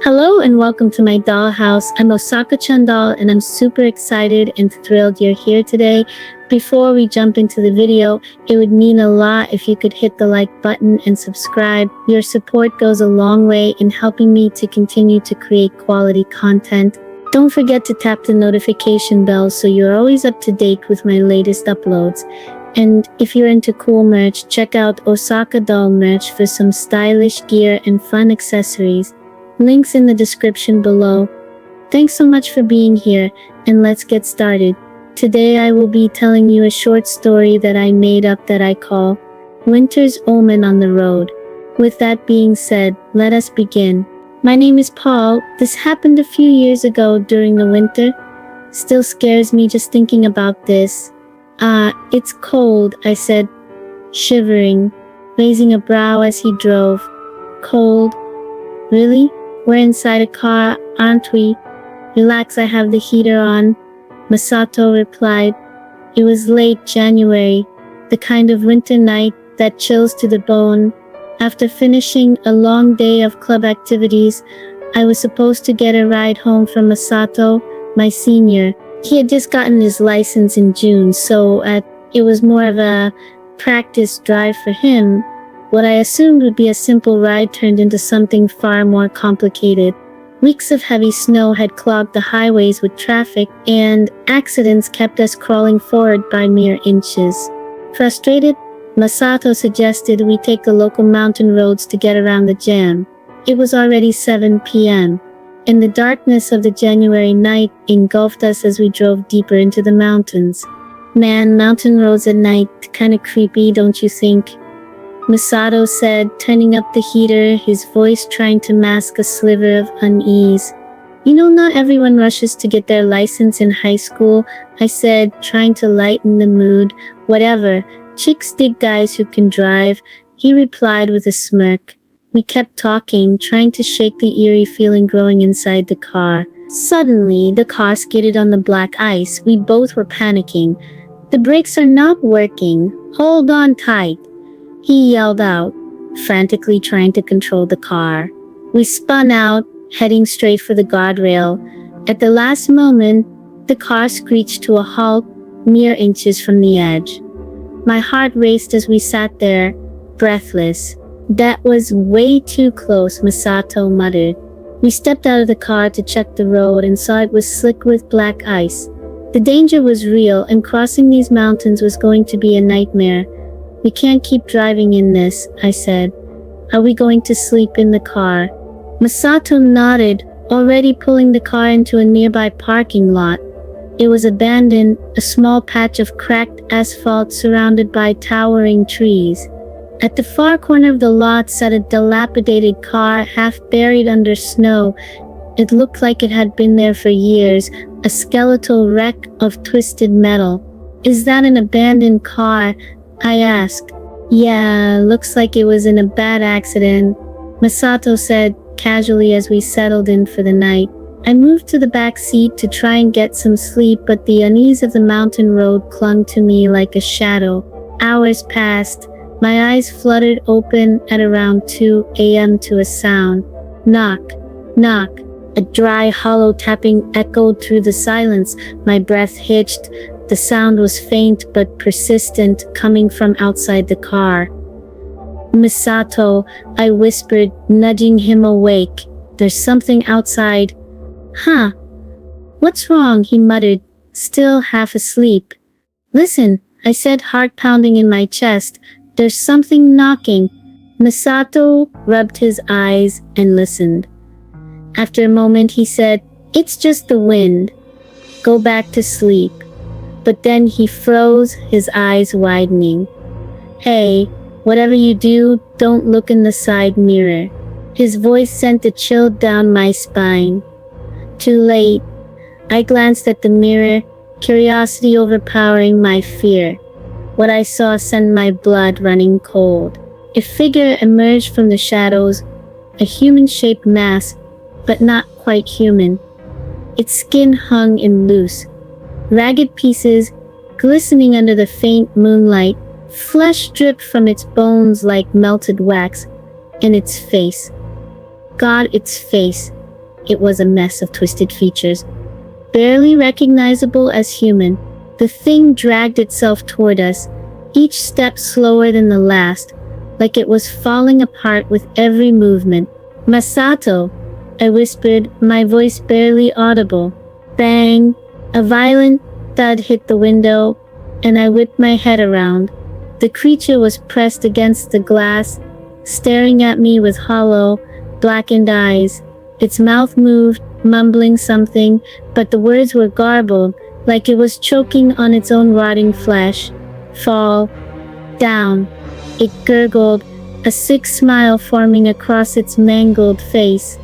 Hello and welcome to my dollhouse. I'm Osakachan.doll and I'm super excited and thrilled you're here today. Before we jump into the video, it would mean a lot if you could hit the like button and subscribe. Your support goes a long way in helping me to continue to create quality content. Don't forget to tap the notification bell so you're always up to date with my latest uploads. And if you're into cool merch, check out Osaka Doll merch for some stylish gear and fun accessories. Links in the description below. Thanks so much for being here, and let's get started. Today I will be telling you a short story that I made up that I call Winter's Omen on the Road. With that being said, let us begin. My name is Paul. This happened a few years ago during the winter. Still scares me just thinking about this. It's cold, I said, shivering, raising a brow as he drove. Cold? Really? We're inside a car, aren't we? Relax, I have the heater on, Masato replied. It was late January, the kind of winter night that chills to the bone. After finishing a long day of club activities, I was supposed to get a ride home from Masato, my senior. He had just gotten his license in June, so it was more of a practice drive for him. What I assumed would be a simple ride turned into something far more complicated. Weeks of heavy snow had clogged the highways with traffic, and accidents kept us crawling forward by mere inches. Frustrated, Masato suggested we take the local mountain roads to get around the jam. It was already 7 p.m., and the darkness of the January night engulfed us as we drove deeper into the mountains. Man, mountain roads at night, kinda creepy, don't you think? Masato said, turning up the heater, his voice trying to mask a sliver of unease. You know, not everyone rushes to get their license in high school, I said, trying to lighten the mood. Whatever, chicks dig guys who can drive, he replied with a smirk. We kept talking, trying to shake the eerie feeling growing inside the car. Suddenly, the car skidded on the black ice. We both were panicking. The brakes are not working. Hold on tight, he yelled out, frantically trying to control the car. We spun out, heading straight for the guardrail. At the last moment, the car screeched to a halt, mere inches from the edge. My heart raced as we sat there, breathless. That was way too close, Masato muttered. We stepped out of the car to check the road and saw it was slick with black ice. The danger was real, and crossing these mountains was going to be a nightmare. We can't keep driving in this, I said. Are we going to sleep in the car? Masato nodded, already pulling the car into a nearby parking lot. It was abandoned, a small patch of cracked asphalt surrounded by towering trees. At the far corner of the lot sat a dilapidated car, half buried under snow. It looked like it had been there for years, a skeletal wreck of twisted metal. Is that an abandoned car? I asked. Yeah, looks like it was in a bad accident, Masato said casually as we settled in for the night. I moved to the back seat to try and get some sleep, but the unease of the mountain road clung to me like a shadow. Hours passed. My eyes fluttered open at around 2 a.m. to a sound. Knock, knock. A dry, hollow tapping echoed through the silence. My breath hitched. The sound was faint but persistent, coming from outside the car. Masato, I whispered, nudging him awake. There's something outside. Huh? What's wrong? He muttered, still half asleep. Listen, I said, heart pounding in my chest. There's something knocking. Masato rubbed his eyes and listened. After a moment he said, it's just the wind. Go back to sleep. But then he froze, his eyes widening. Hey, whatever you do, don't look in the side mirror. His voice sent a chill down my spine. Too late. I glanced at the mirror, curiosity overpowering my fear. What I saw sent my blood running cold. A figure emerged from the shadows, a human-shaped mass, but not quite human. Its skin hung in loose, ragged pieces glistening under the faint moonlight. Flesh dripped from its bones like melted wax, and its face. God, its face. it was a mess of twisted features, barely recognizable as human. The thing dragged itself toward us, each step slower than the last, like it was falling apart with every movement. "Masato," I whispered, my voice barely audible. Bang! A violent thud hit the window, and I whipped my head around. The creature was pressed against the glass, staring at me with hollow, blackened eyes. Its mouth moved, mumbling something, but the words were garbled, like it was choking on its own rotting flesh. "Fall down," it gurgled, a sick smile forming across its mangled face.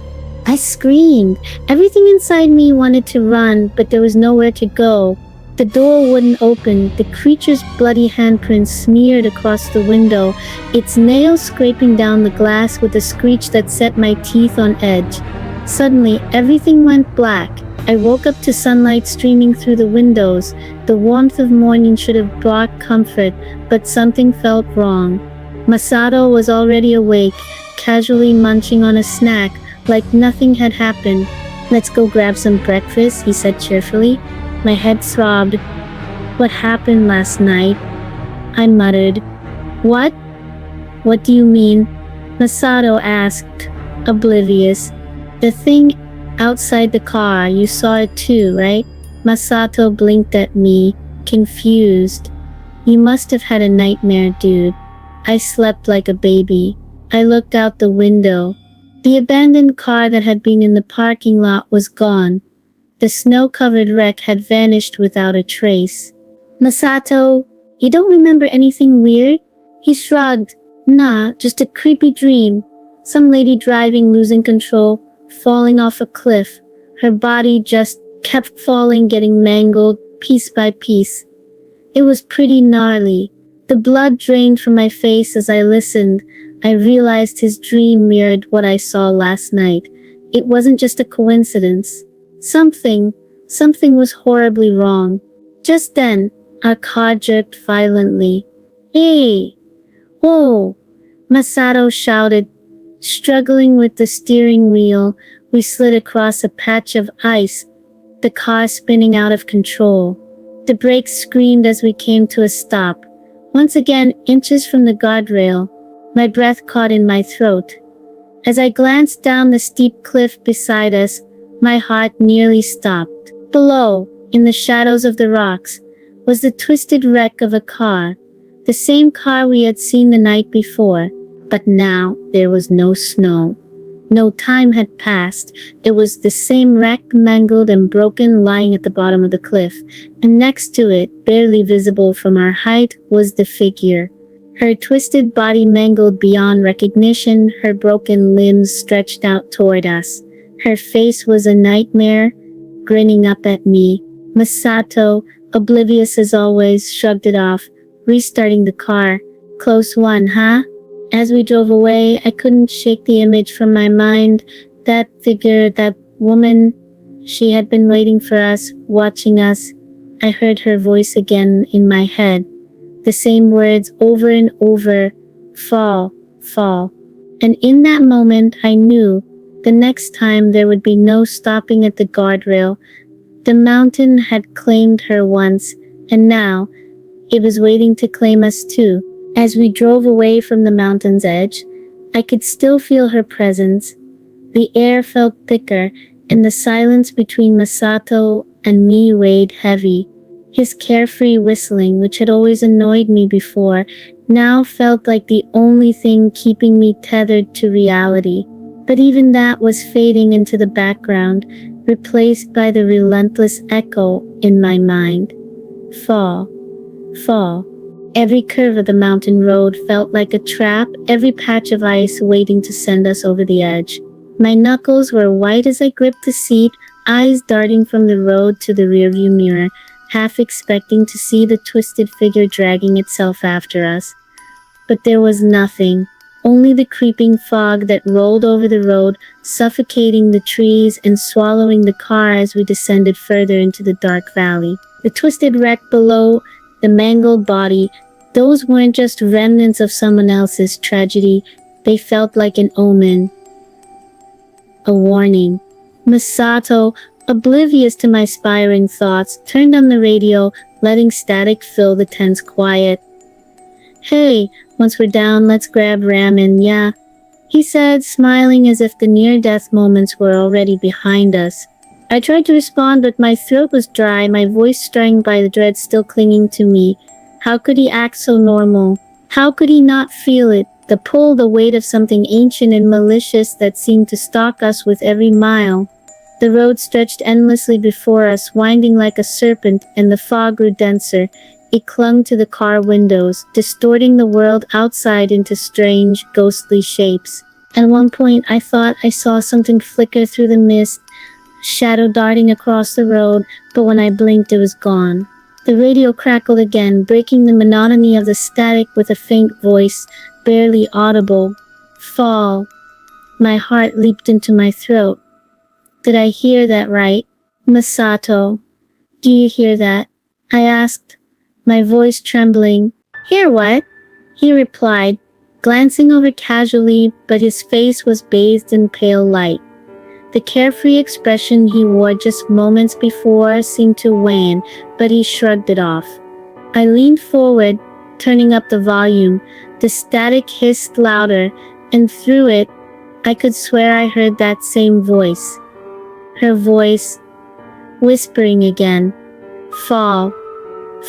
I screamed. Everything inside me wanted to run, but there was nowhere to go. The door wouldn't open, the creature's bloody handprints smeared across the window, its nails scraping down the glass with a screech that set my teeth on edge. Suddenly, everything went black. I woke up to sunlight streaming through the windows. The warmth of morning should have brought comfort, but something felt wrong. Masato was already awake, casually munching on a snack, like nothing had happened. "Let's go grab some breakfast," he said cheerfully. My head throbbed. "What happened last night?" I muttered. "What? What do you mean?" Masato asked, oblivious. "The thing outside the car, you saw it too, right?" Masato blinked at me, confused. "You must have had a nightmare, dude." I slept like a baby. I looked out the window. The abandoned car that had been in the parking lot was gone. The snow-covered wreck had vanished without a trace. "Masato, you don't remember anything weird?" He shrugged. "Nah, just a creepy dream. Some lady driving, losing control, falling off a cliff. Her body just kept falling, getting mangled, piece by piece. It was pretty gnarly." The blood drained from my face as I listened. I realized his dream mirrored what I saw last night. It wasn't just a coincidence. Something was horribly wrong. Just then, our car jerked violently. "Hey! Whoa!" Masato shouted. Struggling with the steering wheel, we slid across a patch of ice, the car spinning out of control. The brakes screamed as we came to a stop. Once again, inches from the guardrail, my breath caught in my throat. As I glanced down the steep cliff beside us, my heart nearly stopped. Below, in the shadows of the rocks, was the twisted wreck of a car, the same car we had seen the night before. But now there was no snow. No time had passed. It was the same wreck, mangled and broken, lying at the bottom of the cliff. And next to it, barely visible from our height, was the figure. Her twisted body mangled beyond recognition, her broken limbs stretched out toward us. Her face was a nightmare, grinning up at me. Masato, oblivious as always, shrugged it off, restarting the car. "Close one, huh?" As we drove away, I couldn't shake the image from my mind. That figure, that woman, she had been waiting for us, watching us. I heard her voice again in my head. The same words over and over. "Fall, fall." And in that moment, I knew the next time there would be no stopping at the guardrail. The mountain had claimed her once, and now it was waiting to claim us too. As we drove away from the mountain's edge, I could still feel her presence. The air felt thicker, and the silence between Masato and me weighed heavy. His carefree whistling, which had always annoyed me before, now felt like the only thing keeping me tethered to reality. But even that was fading into the background, replaced by the relentless echo in my mind. Fall, fall. Every curve of the mountain road felt like a trap, every patch of ice waiting to send us over the edge. My knuckles were white as I gripped the seat, eyes darting from the road to the rearview mirror, half expecting to see the twisted figure dragging itself after us. But there was nothing, only the creeping fog that rolled over the road, suffocating the trees and swallowing the car as we descended further into the dark valley. The twisted wreck below, the mangled body, those weren't just remnants of someone else's tragedy. They felt like an omen. A warning. Masato, oblivious to my spiraling thoughts, turned on the radio, letting static fill the tense quiet. "Hey, once we're down, let's grab ramen, yeah?" he said, smiling as if the near-death moments were already behind us. I tried to respond, but my throat was dry, my voice strained by the dread still clinging to me. How could he act so normal? How could he not feel it? The pull, the weight of something ancient and malicious that seemed to stalk us with every mile. The road stretched endlessly before us, winding like a serpent, and the fog grew denser. It clung to the car windows, distorting the world outside into strange, ghostly shapes. At one point, I thought I saw something flicker through the mist, a shadow darting across the road, but when I blinked, it was gone. The radio crackled again, breaking the monotony of the static with a faint voice, barely audible. "Fall." My heart leaped into my throat. Did I hear that right? "Masato, do you hear that?" I asked, my voice trembling. "Hear what?" he replied, glancing over casually, but his face was bathed in pale light. The carefree expression he wore just moments before seemed to wane, but he shrugged it off. I leaned forward, turning up the volume. The static hissed louder, and through it, I could swear I heard that same voice. Her voice, whispering again. "Fall.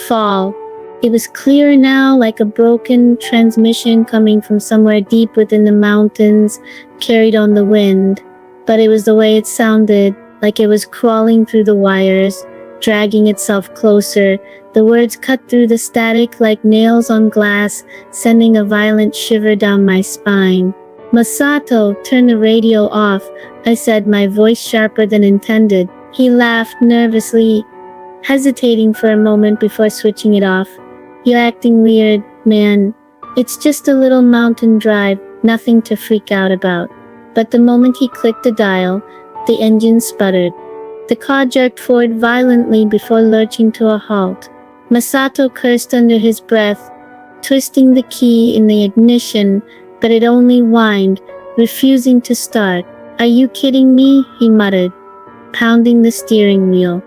Fall." It was clearer now, like a broken transmission coming from somewhere deep within the mountains, carried on the wind. But it was the way it sounded, like it was crawling through the wires, dragging itself closer. The words cut through the static like nails on glass, sending a violent shiver down my spine. "Masato, turn the radio off," I said, my voice sharper than intended. He laughed nervously, hesitating for a moment before switching it off. "You're acting weird, man. It's just a little mountain drive, nothing to freak out about." But the moment he clicked the dial, the engine sputtered. The car jerked forward violently before lurching to a halt. Masato cursed under his breath, twisting the key in the ignition, but it only whined, refusing to start. "Are you kidding me?" he muttered, pounding the steering wheel.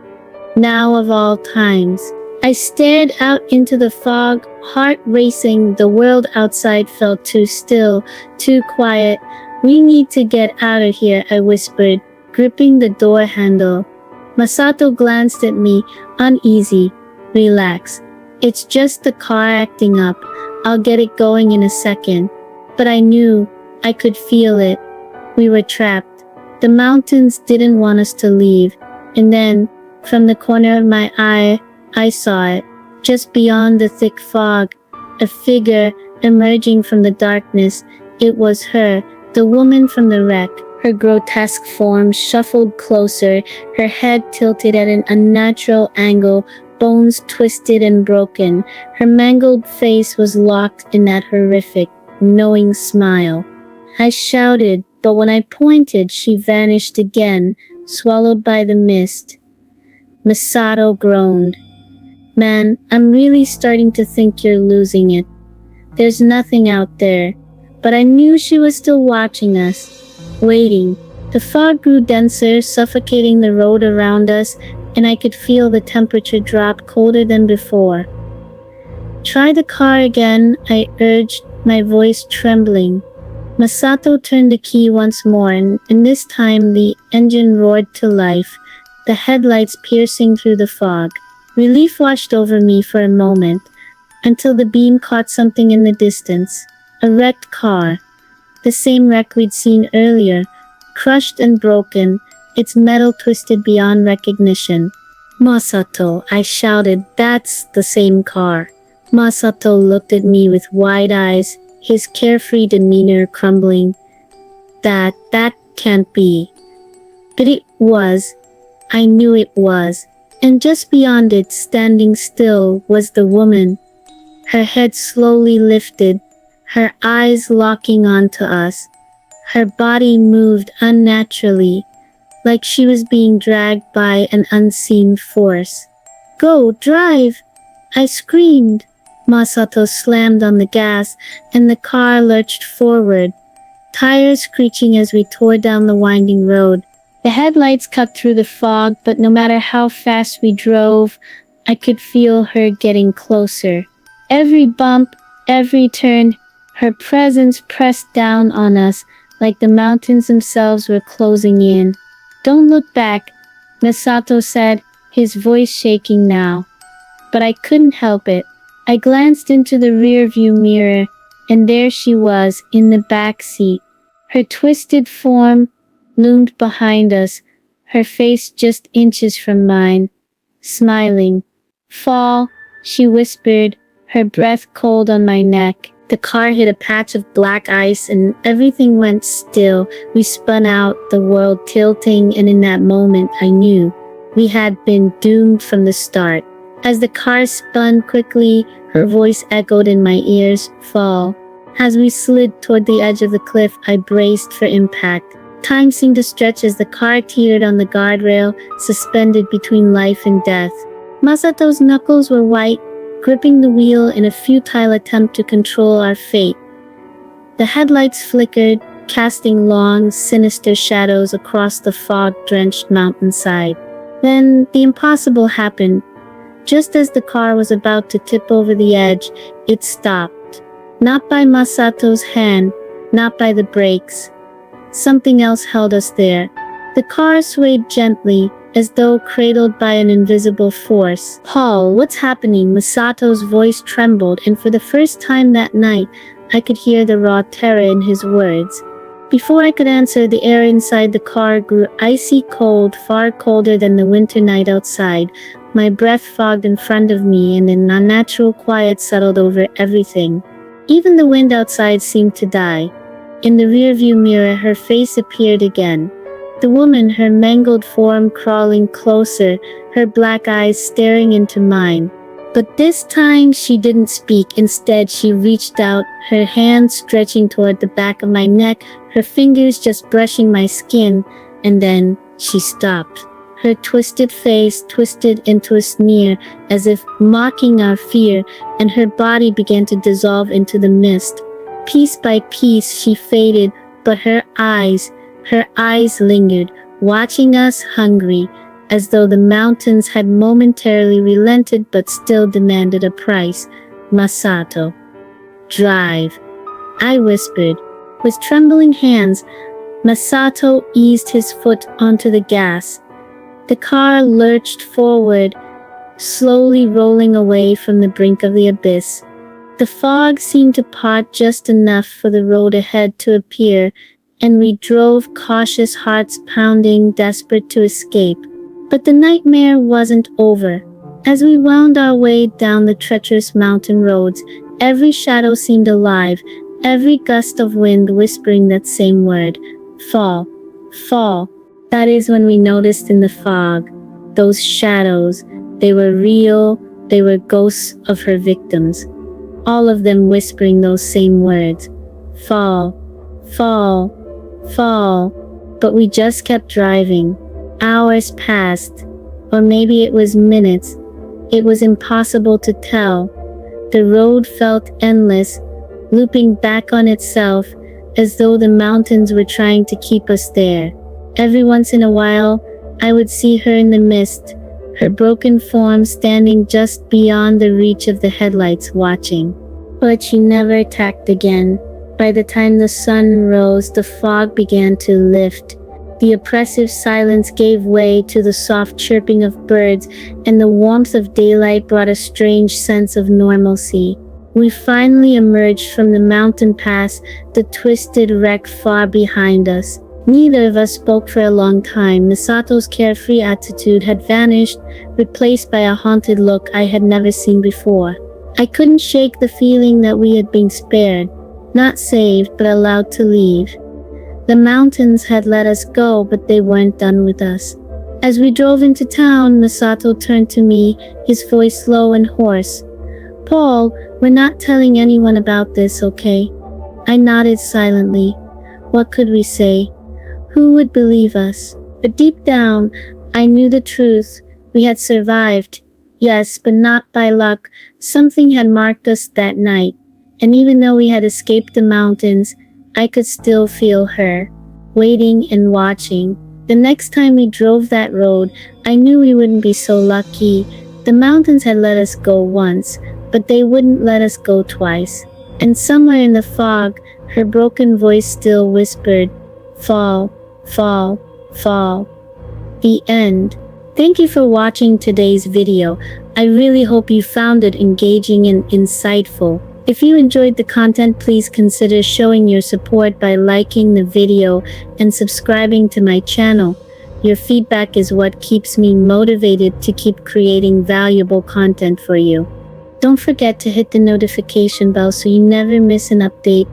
Now of all times. I stared out into the fog, heart racing. The world outside felt too still, too quiet. "We need to get out of here," I whispered, gripping the door handle. Masato glanced at me, uneasy. "Relax. It's just the car acting up. I'll get it going in a second." But I knew, I could feel it. We were trapped. The mountains didn't want us to leave. And then, from the corner of my eye, I saw it. Just beyond the thick fog, a figure emerging from the darkness. It was her, the woman from the wreck. Her grotesque form shuffled closer, her head tilted at an unnatural angle, bones twisted and broken. Her mangled face was locked in that horrific, knowing smile. I shouted, but when I pointed, she vanished again, swallowed by the mist. Masato groaned. "Man, I'm really starting to think you're losing it. There's nothing out there." But I knew she was still watching us, waiting. The fog grew denser, suffocating the road around us, and I could feel the temperature drop colder than before. "Try the car again," I urged, my voice trembling. Masato turned the key once more, and this time the engine roared to life, the headlights piercing through the fog. Relief washed over me for a moment, until the beam caught something in the distance. A wrecked car. The same wreck we'd seen earlier, crushed and broken, its metal twisted beyond recognition. "Masato," I shouted, "that's the same car." Masato looked at me with wide eyes, his carefree demeanor crumbling. That can't be." But it was. I knew it was. And just beyond it, standing still, was the woman. Her head slowly lifted, her eyes locking onto us. Her body moved unnaturally, like she was being dragged by an unseen force. "Go, drive!" I screamed. Masato slammed on the gas, and the car lurched forward, tires screeching as we tore down the winding road. The headlights cut through the fog, but no matter how fast we drove, I could feel her getting closer. Every bump, every turn, her presence pressed down on us like the mountains themselves were closing in. "Don't look back," Masato said, his voice shaking now. But I couldn't help it. I glanced into the rearview mirror, and there she was in the back seat. Her twisted form loomed behind us, her face just inches from mine, smiling. "Fall," she whispered, her breath cold on my neck. The car hit a patch of black ice and everything went still. We spun out, the world tilting, and in that moment I knew we had been doomed from the start. As the car spun quickly, her voice echoed in my ears, "Fall." As we slid toward the edge of the cliff, I braced for impact. Time seemed to stretch as the car teetered on the guardrail, suspended between life and death. Masato's knuckles were white, gripping the wheel in a futile attempt to control our fate. The headlights flickered, casting long, sinister shadows across the fog-drenched mountainside. Then the impossible happened. Just as the car was about to tip over the edge, it stopped. Not by Masato's hand, not by the brakes. Something else held us there. The car swayed gently, as though cradled by an invisible force. "Paul, what's happening?" Masato's voice trembled, and for the first time that night, I could hear the raw terror in his words. Before I could answer, the air inside the car grew icy cold, far colder than the winter night outside. My breath fogged in front of me, and an unnatural quiet settled over everything. Even the wind outside seemed to die. In the rearview mirror, her face appeared again. The woman, her mangled form crawling closer, her black eyes staring into mine. But this time she didn't speak. Instead, she reached out, her hand stretching toward the back of my neck, her fingers just brushing my skin, and then she stopped. Her twisted face twisted into a sneer, as if mocking our fear, and her body began to dissolve into the mist. Piece by piece she faded, but her eyes lingered, watching us hungry, as though the mountains had momentarily relented but still demanded a price. "Masato, drive," I whispered. With trembling hands, Masato eased his foot onto the gas. The car lurched forward, slowly rolling away from the brink of the abyss. The fog seemed to part just enough for the road ahead to appear, and we drove, cautious, hearts pounding, desperate to escape. But the nightmare wasn't over. As we wound our way down the treacherous mountain roads, every shadow seemed alive, every gust of wind whispering that same word, "Fall, fall." That is when we noticed in the fog, those shadows, they were real, they were ghosts of her victims. All of them whispering those same words, "Fall, fall, fall." But we just kept driving. Hours passed, or maybe it was minutes. It was impossible to tell. The road felt endless, looping back on itself, as though the mountains were trying to keep us there. Every once in a while, I would see her in the mist, her broken form standing just beyond the reach of the headlights watching. But she never attacked again. By the time the sun rose, the fog began to lift. The oppressive silence gave way to the soft chirping of birds, and the warmth of daylight brought a strange sense of normalcy. We finally emerged from the mountain pass, the twisted wreck far behind us. Neither of us spoke for a long time. Misato's carefree attitude had vanished, replaced by a haunted look I had never seen before. I couldn't shake the feeling that we had been spared, not saved, but allowed to leave. The mountains had let us go, but they weren't done with us. As we drove into town, Misato turned to me, his voice low and hoarse. "Paul, we're not telling anyone about this, okay?" I nodded silently. What could we say? Who would believe us? But deep down, I knew the truth. We had survived. Yes, but not by luck. Something had marked us that night. And even though we had escaped the mountains, I could still feel her, waiting and watching. The next time we drove that road, I knew we wouldn't be so lucky. The mountains had let us go once, but they wouldn't let us go twice. And somewhere in the fog, her broken voice still whispered, "Fall, fall, fall." The end. Thank you for watching today's video. I really hope you found it engaging and insightful. If you enjoyed the content, please consider showing your support by liking the video and subscribing to my channel. Your feedback is what keeps me motivated to keep creating valuable content for you. Don't forget to hit the notification bell so you never miss an update.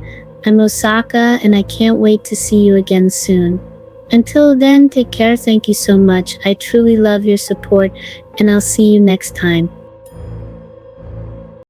I'm Osaka, and I can't wait to see you again soon. Until then, take care. Thank you so much. I truly love your support, and I'll see you next time.